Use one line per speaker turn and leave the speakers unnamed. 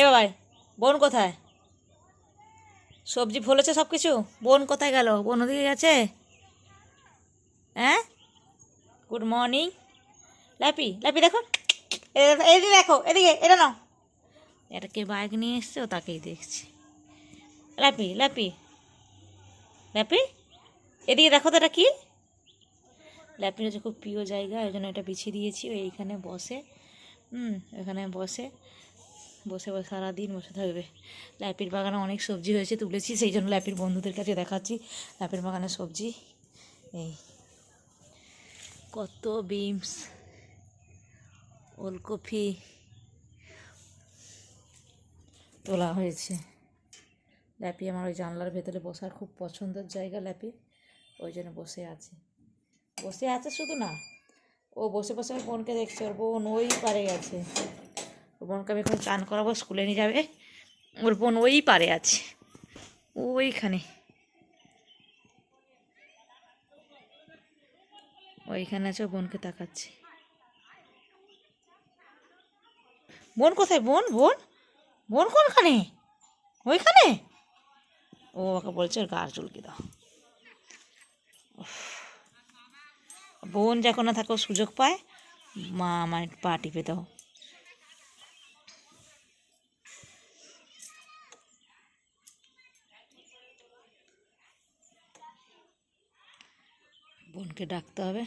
এই বাবাই, বোন কোথায়? সবজি ফলেছে সব কিছু? বোন কোথায় গেল? বোন ওদিকে গেছে? হ্যাঁ, গুড মর্নিং। ল্যাপি ল্যাপি দেখো, এদিকে দেখো, এদিকে এটা নাও। এটা কে বাইক নিয়ে এসছে, ও তাকেই দেখছি। ল্যাপি ল্যাপি ল্যাপি, এদিকে দেখো তো এটা কি। ল্যাপির হচ্ছে খুব প্রিয় জায়গা, ওই জন্য এটা বিছিয়ে দিয়েছি। ও এইখানে বসে, এখানে বসে বসে বসে সারাদিন বসে থাকবে। ল্যাপির বাগানে অনেক সবজি হয়েছে, তুলেছি, সেই জন্য ল্যাপির বন্ধুদের কাছে দেখাচ্ছি ল্যাপির বাগানে সবজি। এই কত বিনস, ওলকপি তোলা হয়েছে। ল্যাপি আমার ওই জানলার ভেতরে বসার খুব পছন্দের জায়গা ল্যাপি, ওই জন্য বসে আছে। বসে আছে শুধু না, ও বসে বসে ওর বোনকে দেখছে। ওর বোন ওই পারে গেছে। ওর বোনকে আমি এখন চান করাবো, স্কুলে নিয়ে যাবে। ওর বোন ওই পারে আছে, ওইখানে, ওইখানে আছে। ওর বোনকে তাকাচ্ছে। বোন কোথায়? বোন বোন বোন কোনখানে? ওইখানে। ও ওকে বলছে ওর গা চুলকে দাও। বোন যখন না থাকে, সুযোগ পায়, মা আমার পা টিপে দাও। বোনকে ডাকতে হবে।